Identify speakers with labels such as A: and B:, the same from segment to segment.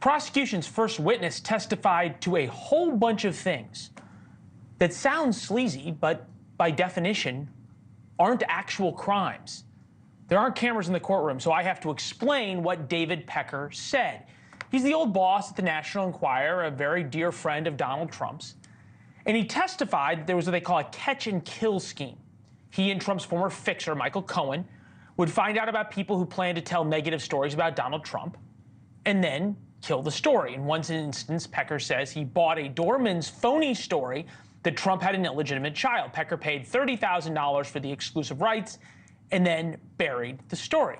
A: prosecution's first witness testified to a whole bunch of things that sound sleazy, but by definition aren't actual crimes. There aren't cameras in the courtroom, so I have to explain what David Pecker said. He's the old boss at the National Enquirer, a very dear friend of Donald Trump's. And he testified that there was what they call a catch-and-kill scheme. He and Trump's former fixer, Michael Cohen, would find out about people who planned to tell negative stories about Donald Trump and then kill the story. In one instance, Pecker says he bought a doorman's phony story that Trump had an illegitimate child. Pecker paid $30,000 for the exclusive rights and then buried the story.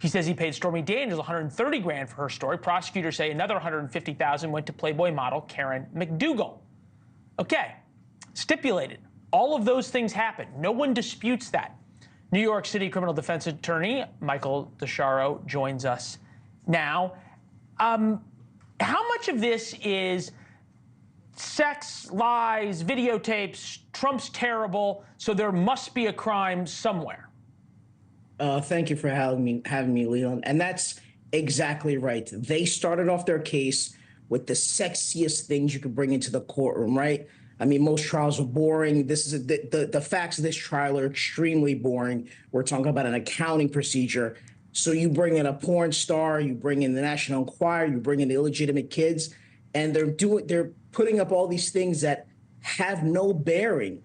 A: He says he paid Stormy Daniels $130,000 for her story. Prosecutors say another $150,000 went to Playboy model Karen McDougal. Okay, stipulated. All of those things happened. No one disputes that. New York City criminal defense attorney Michael Discioarro joins us now. How much of this is sex, lies, videotapes, Trump's terrible, so there must be a crime somewhere?
B: Thank you for having me, Leland. And that's exactly right. They started off their case with the sexiest things you could bring into the courtroom, right? I mean, most trials are boring. This is the facts of this trial are extremely boring. We're talking about an accounting procedure. So you bring in a porn star, you bring in the National Enquirer, you bring in the illegitimate kids, and they're putting up all these things that have no bearing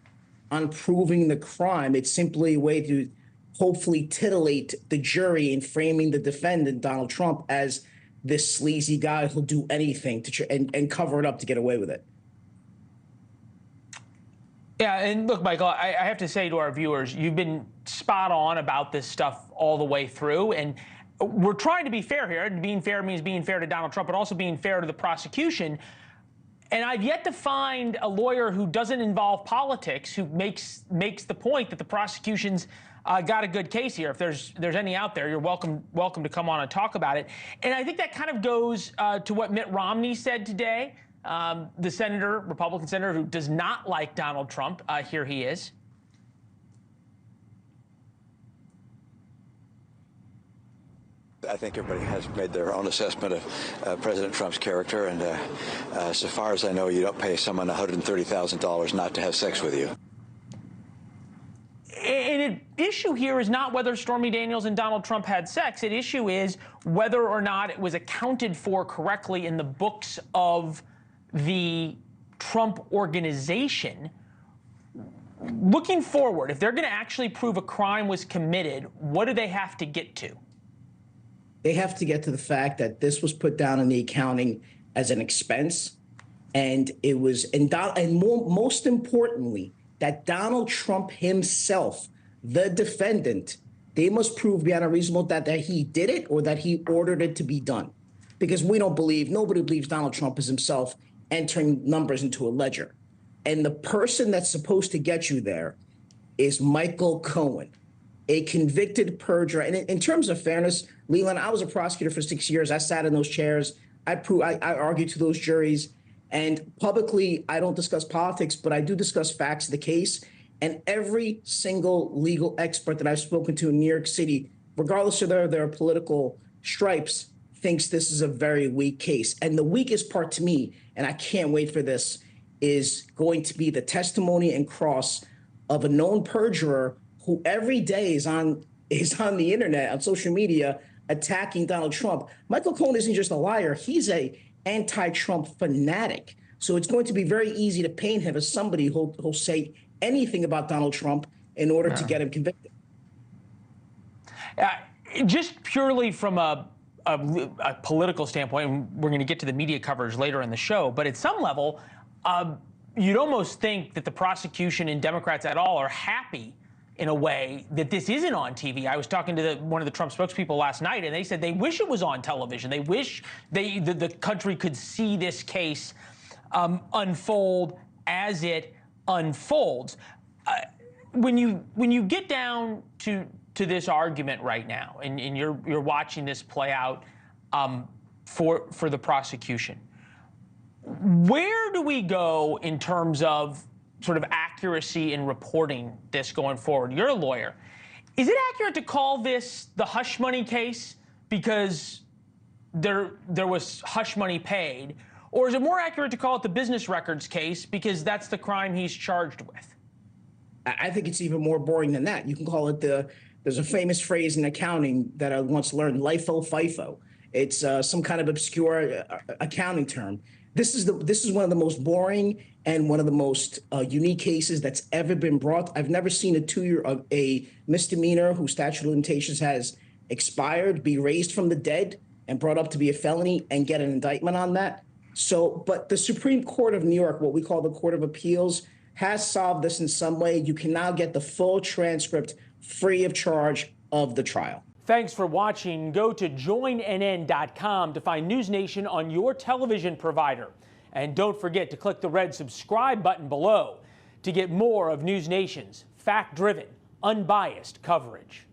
B: on proving the crime. It's simply a way to hopefully titillate the jury in framing the defendant, Donald Trump, as this sleazy guy who'll do anything to and cover it up to get away with it.
A: Yeah, and look, Michael, I have to say to our viewers, you've been spot on about this stuff all the way through, and we're trying to be fair here, and being fair means being fair to Donald Trump, but also being fair to the prosecution. And I've yet to find a lawyer who doesn't involve politics who makes the point that the prosecution's got a good case here. If there's any out there, you're welcome to come on and talk about it. And I think that kind of goes to what Mitt Romney said today. The senator, Republican senator, who does not like Donald Trump. Here he is.
C: I think everybody has made their own assessment of President Trump's character, and so far as I know, you don't pay someone $130,000 not to have sex with you.
A: And an issue here is not whether Stormy Daniels and Donald Trump had sex. An issue is whether or not it was accounted for correctly in the books of the Trump organization. Looking forward, if they're going to actually prove a crime was committed, what do they have to get to?
B: They have to get to the fact that this was put down in the accounting as an expense, and it was, most importantly, that Donald Trump himself, the defendant, they must prove beyond a reasonable doubt that he did it or that he ordered it to be done. Because nobody believes Donald Trump is himself entering numbers into a ledger. And the person that's supposed to get you there is Michael Cohen, a convicted perjurer. And in terms of fairness, Leland, I was a prosecutor for 6 years. I sat in those chairs. I argued to those juries. And publicly, I don't discuss politics, but I do discuss facts of the case. And every single legal expert that I've spoken to in New York City, regardless of their political stripes, thinks this is a very weak case. And the weakest part to me, and I can't wait for this, is going to be the testimony and cross of a known perjurer who every day is on the internet, on social media, attacking Donald Trump. Michael Cohen isn't just a liar. He's a anti-Trump fanatic. So it's going to be very easy to paint him as somebody who'll say anything about Donald Trump in order to get him convicted.
A: Just purely from a political standpoint, and we're going to get to the media coverage later in the show, but at some level, you'd almost think that the prosecution and Democrats at all are happy in a way that this isn't on TV. I was talking to one of the Trump spokespeople last night, and they said they wish it was on television. They wish the country could see this case unfold as it unfolds. When you get down to this argument right now, and you're watching this play out for the prosecution, where do we go in terms of sort of accuracy in reporting this going forward? You're a lawyer. Is it accurate to call this the hush money case? Because there was hush money paid? Or is it more accurate to call it the business records case because that's the crime he's charged with?
B: I think it's even more boring than that. You can call it there's a famous phrase in accounting that I once learned, LIFO FIFO. It's some kind of obscure accounting term. This is one of the most boring and one of the most unique cases that's ever been brought. I've never seen a misdemeanor whose statute of limitations has expired be raised from the dead and brought up to be a felony and get an indictment on that. So, but the Supreme Court of New York, what we call the Court of Appeals, has solved this in some way. You can now get the full transcript free of charge of the trial.
A: Thanks for watching. Go to joinnn.com to find NewsNation on your television provider. And don't forget to click the red subscribe button below to get more of NewsNation's fact-driven, unbiased coverage.